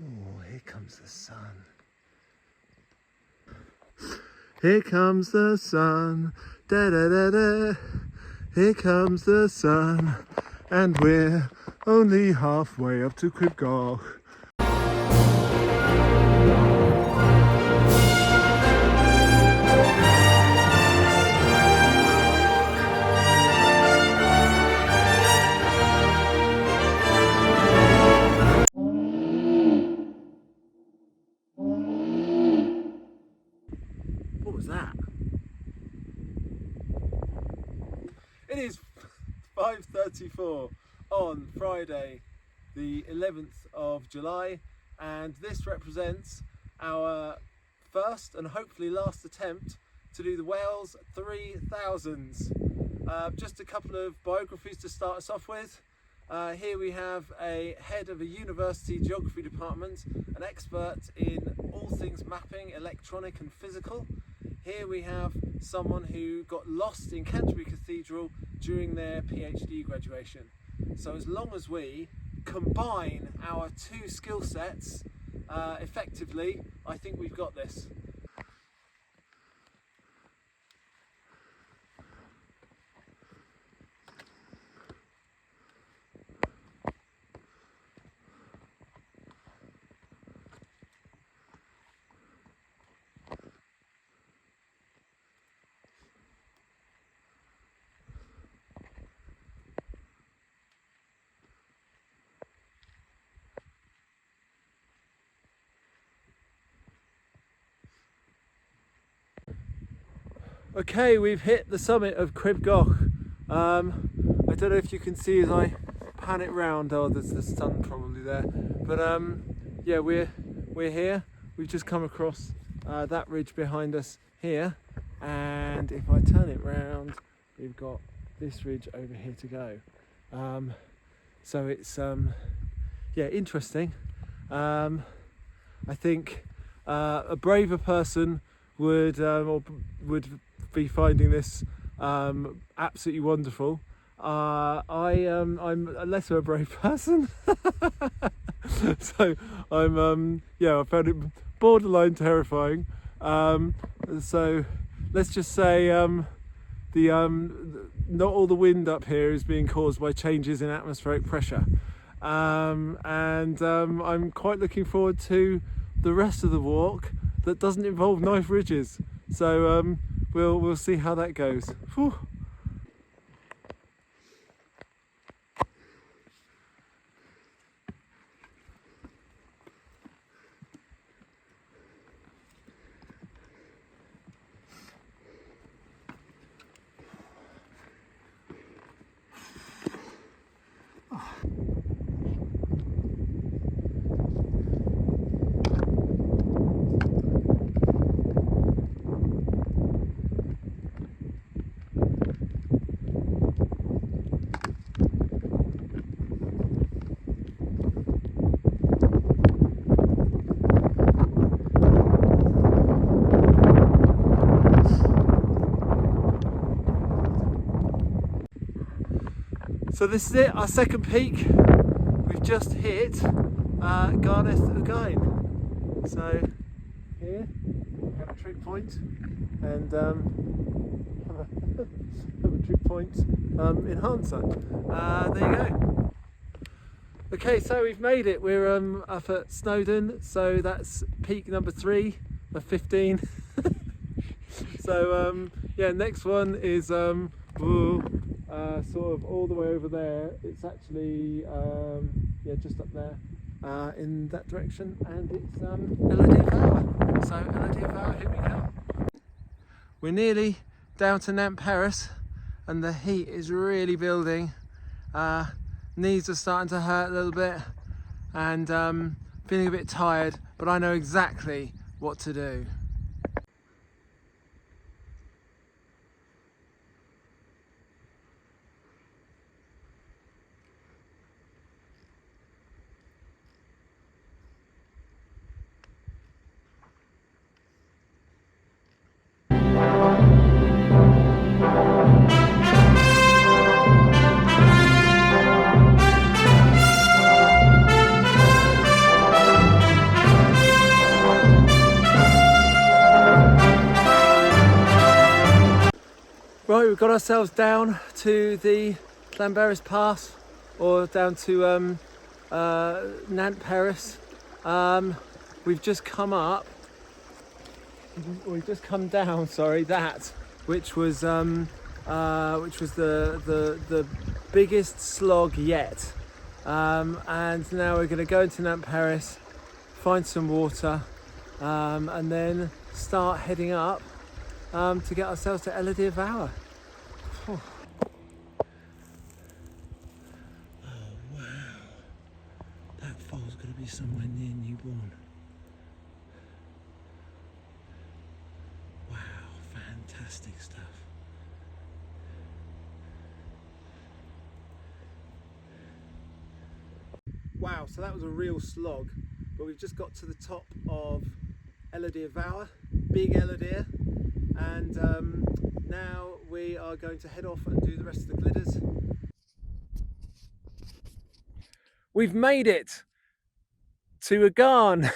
Oh, here comes the sun. Here comes the sun, da da da da. Here comes the sun, and we're only halfway up to Cribgoch. What was that? It is 5:34 on Friday the 11th of July, and this represents our first and hopefully last attempt to do the Wales 3000s. Just a couple of biographies to start us off with. Here we have a head of a university geography department, an expert in all things mapping, electronic and physical. Here we have someone who got lost in Canterbury Cathedral during their PhD graduation. So as long as we combine our two skill sets effectively, I think we've got this. Okay, we've hit the summit of Cribgoch. I don't know if you can see as I pan it round. Oh, there's the sun probably there. But yeah, we're here. We've just come across that ridge behind us here, and if I turn it round, we've got this ridge over here to go. So it's yeah, interesting. I think a braver person would be finding this absolutely wonderful. I'm less of a brave person, so I'm yeah, I found it borderline terrifying. So let's just say not all the wind up here is being caused by changes in atmospheric pressure, and I'm quite looking forward to the rest of the walk that doesn't involve knife ridges. So we'll see how that goes. Whew. So this is it, our second peak. We've just hit Carneddau again. So here we have a trig point, and have a trig point enhancer. There you go. Okay, so we've made it. We're up at Snowdon, so that's peak number 3 of 15. So yeah, next one is sort of all the way over there. It's actually yeah, just up there in that direction, and it's Yr So Yr, here we go. We're nearly down to Nant Peris, and the heat is really building. Knees are starting to hurt a little bit, and feeling a bit tired, but I know exactly what to do. We've got ourselves down to the Llanberis Pass, or down to Nant Peris. We've just come down, sorry, that, which was the biggest slog yet. And now we're going to go into Nant Peris, find some water, and then start heading up to get ourselves to Yr Wyddfa. Oh wow, that foal's going to be somewhere near newborn. Wow, fantastic stuff. Wow, so that was a real slog, but we've just got to the top of Yr Wyddfa, big Yr Wyddfa, and now we are going to head off and do the rest of the glitters. We've made it to Agarn.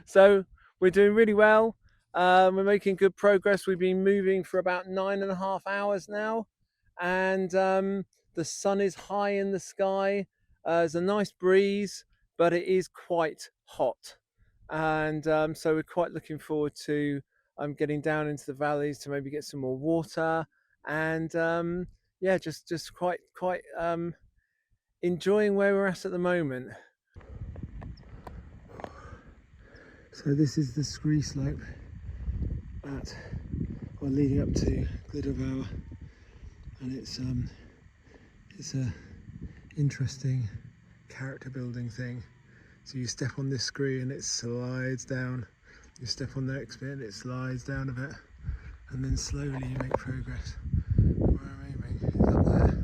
So we're doing really well. We're making good progress. We've been moving for about 9.5 hours now, and the sun is high in the sky. There's a nice breeze, but it is quite hot, and so we're quite looking forward to getting down into the valleys to maybe get some more water, and yeah, just quite enjoying where we're at the moment. So this is the scree slope leading up to Yr Wyddfa, and it's a interesting character building thing. So you step on this scree and it slides down, you step on the next bit and it slides down a bit, and then slowly you make progress. Where I'm aiming is up there.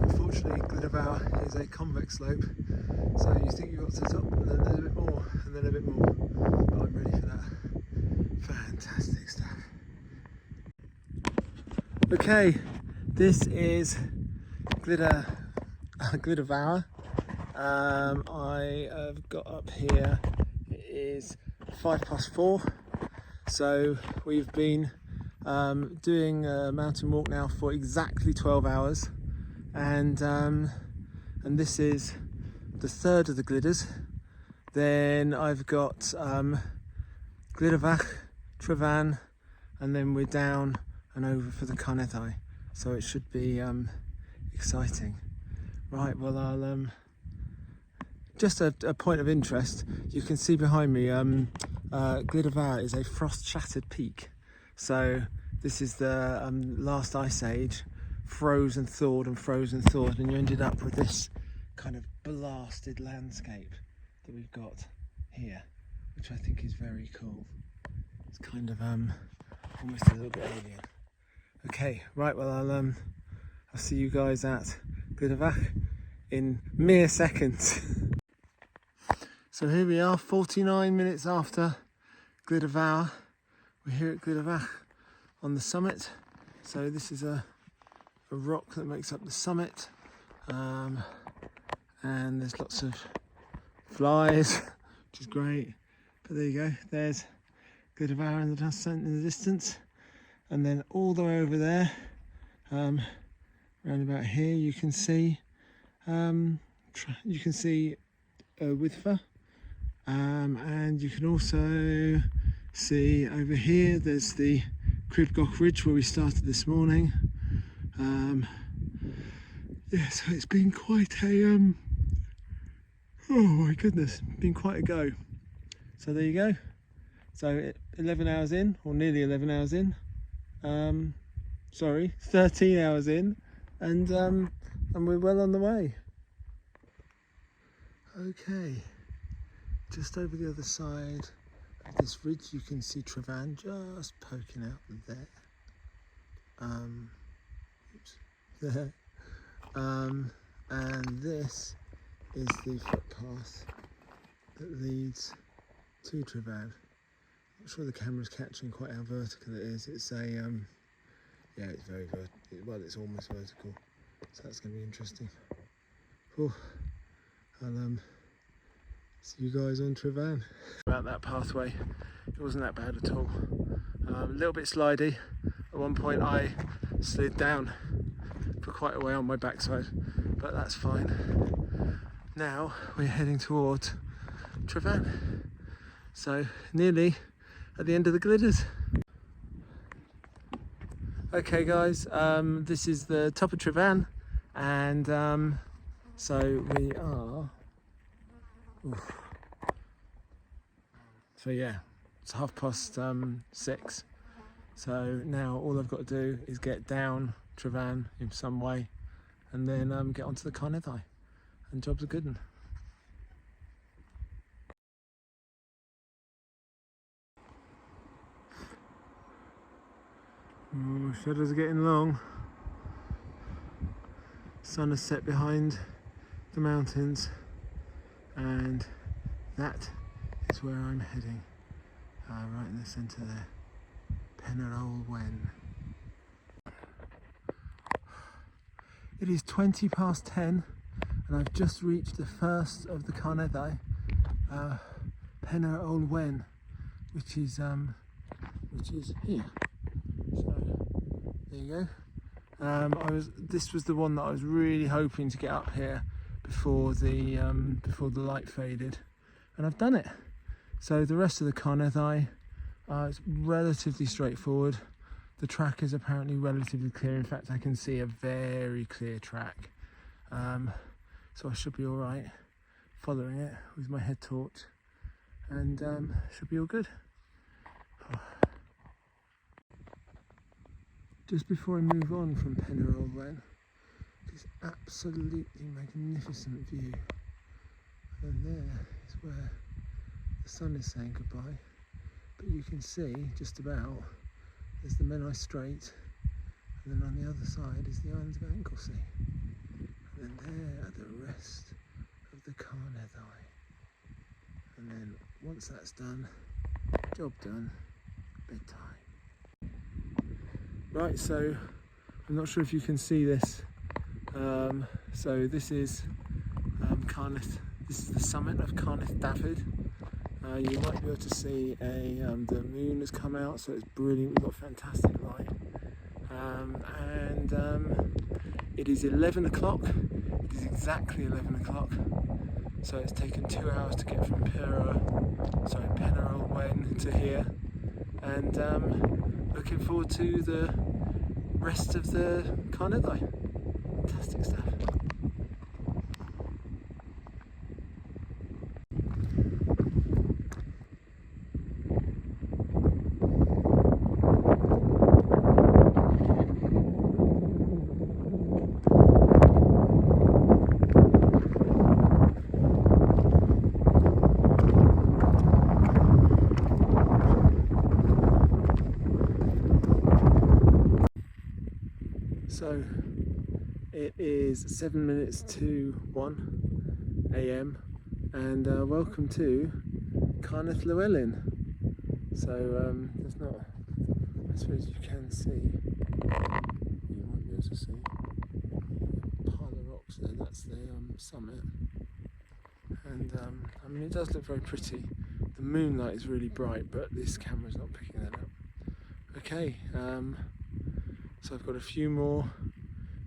Unfortunately, Yr Wyddfa is a convex slope, so you think you've got to the top and then there's a bit more and then a bit more, but I'm ready for that. Fantastic stuff. Okay, this is Yr Wyddfa. I have got up here, it is 4:05, so we've been doing a mountain walk now for exactly 12 hours, and this is the third of the glitters. Then I've got Wyddfa, Tryfan, and then we're down and over for the Carneddau, so it should be exciting. Right, well, I'll just a point of interest, you can see behind me Yr Wyddfa is a frost shattered peak, so this is the last ice age, froze and thawed and froze and thawed, and you ended up with this kind of blasted landscape that we've got here, which I think is very cool. It's kind of almost a little bit alien. Okay, right, well, I'll see you guys at Yr Wyddfa in mere seconds. So here we are, 49 minutes after Yr Wyddfa. We're here at Yr Wyddfa on the summit. So this is a rock that makes up the summit, and there's lots of flies, which is great. But there you go, there's Yr Wyddfa in the distance, and then all the way over there, around about here, you can see Yr Wyddfa, and you can also see over here there's the Cribgoch Ridge where we started this morning. Yeah, so it's been quite a oh my goodness, been quite a go. So there you go. So 11 hours in, or nearly 11 hours in. Sorry, 13 hours in, and we're well on the way. Okay, just over the other side of this ridge you can see Tryfan just poking out there. Oops, there. And this is the footpath that leads to Tryfan. Not sure the camera's catching quite how vertical it is. It's a yeah, it's very well, it's almost vertical, so that's going to be interesting. I'll see you guys on Tryfan. About that pathway, it wasn't that bad at all. A little bit slidey, At one point I slid down for quite a way on my backside, but that's fine. Now we're heading towards Tryfan, so nearly at the end of the glitters. Okay guys, this is the top of Tryfan, and so we are, oof. So yeah, it's 6:30. So now all I've got to do is get down Tryfan in some way, and then get onto the Carneddau, and job's a good one. Oh, shadows are getting long. Sun has set behind the mountains, and that is where I'm heading. Right in the centre there, Penarol Wen. It is 10:20, and I've just reached the first of the Carneddau, Penarol Wen, which is here. So there you go. This was the one that I was really hoping to get up here before the light faded, and I've done it. So the rest of the Carneddau, it's relatively straightforward. The track is apparently relatively clear. In fact, I can see a very clear track, so I should be all right following it with my head torch, and should be all good. Just before I move on from Penarol Wen, this absolutely magnificent view, and there is where the sun is saying goodbye. But you can see just about there's the Menai Strait, and then on the other side is the island of Anglesey, and then there are the rest of the Carneddau. And then once that's done, job done, bedtime. Right, so I'm not sure if you can see this. So this is This is the summit of Carneddau. You might be able to see the moon has come out, so it's brilliant. We've got fantastic light, and it is 11 o'clock. It is exactly 11 o'clock. So it's taken 2 hours to get from Penarol Wen to here, and looking forward to the rest of the Carneddau. Fantastic stuff. So it is 7 minutes to 1 AM, and welcome to Carneddau. So there's not, I suppose you can see, you might be able to see a pile of rocks there. That's the summit, and I mean, it does look very pretty. The moonlight is really bright, but this camera's not picking that up. Okay, so I've got a few more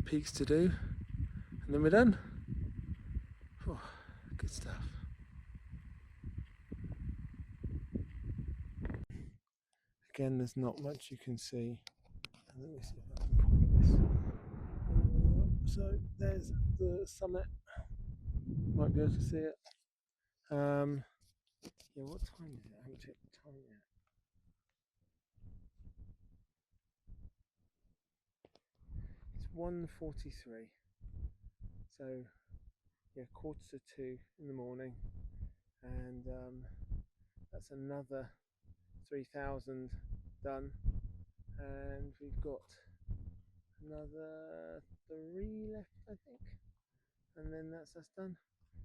peaks to do, and then we're done. Oh, good stuff. Again, there's not much you can see. Let me see if I can point this. So there's the summit. Might be able to see it. Yeah, what time is it? I haven't checked the time yet. It's 1:43. So yeah, 1:45 in the morning, and that's another 3,000 done, and we've got another 3 left, I think, and then that's us done.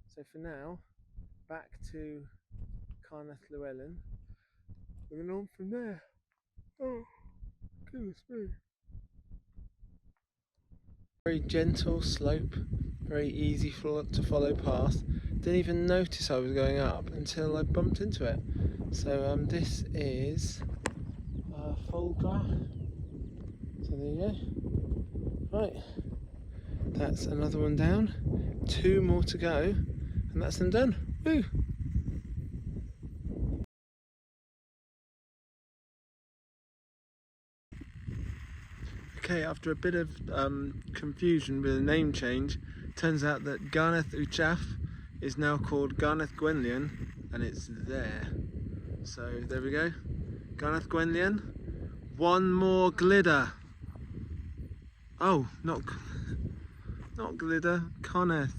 So for now, back to Carneddau, and on from there. Oh, goodness me. Very gentle slope, very easy to follow path. Didn't even notice I was going up until I bumped into it. So this is Folgar, So there you go. Right, that's another one down. 2 more to go, and that's them done. Woo! Okay, after a bit of confusion with a name change, turns out that Garnedd Uchaf is now called Garnedd Gwenllian, and it's there. So there we go, Garnedd Gwenllian. One more glider. Oh, not glider, Carneddau.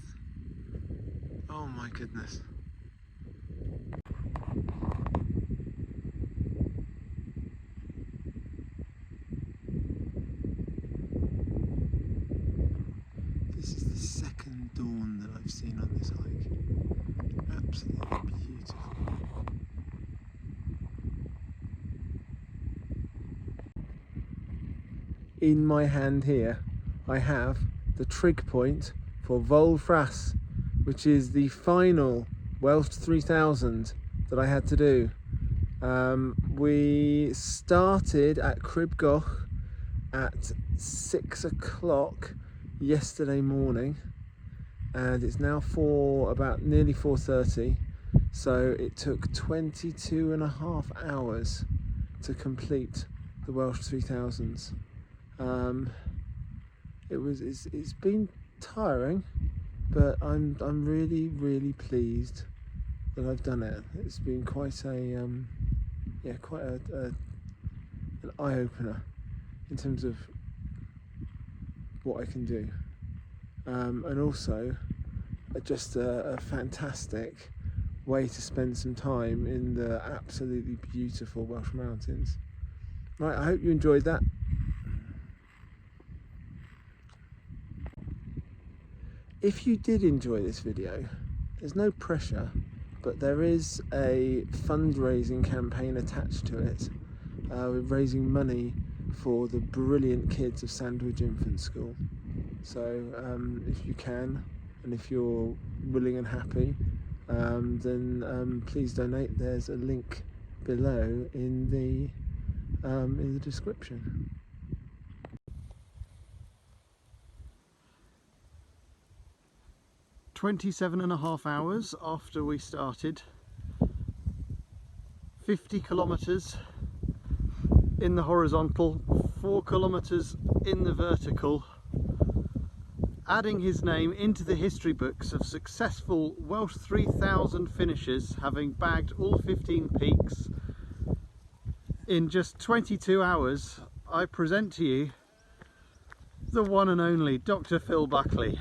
Oh my goodness. This is the second dawn that I've seen on this hike. Absolutely beautiful. In my hand here, I have the trig point for Volfras, which is the final Welsh 3000 that I had to do. We started at Cribgoch at 6 o'clock yesterday morning, and it's now nearly 4:30, so it took 22.5 hours to complete the Welsh 3000s. It's been tiring, but I'm really pleased that I've done it. It's been quite an eye-opener in terms of what I can do, and also just a fantastic way to spend some time in the absolutely beautiful Welsh mountains. Right, I hope you enjoyed that. If you did enjoy this video, there's no pressure, but there is a fundraising campaign attached to it. We're raising money for the brilliant kids of Sandwich Infant School. So if you can, and if you're willing and happy, then please donate. There's a link below in the description. 27.5 hours after we started, 50 kilometers in the horizontal, 4 kilometers in the vertical, adding his name into the history books of successful Welsh 3000 finishes, having bagged all 15 peaks in just 22 hours. I present to you the one and only Dr. Phil Buckley.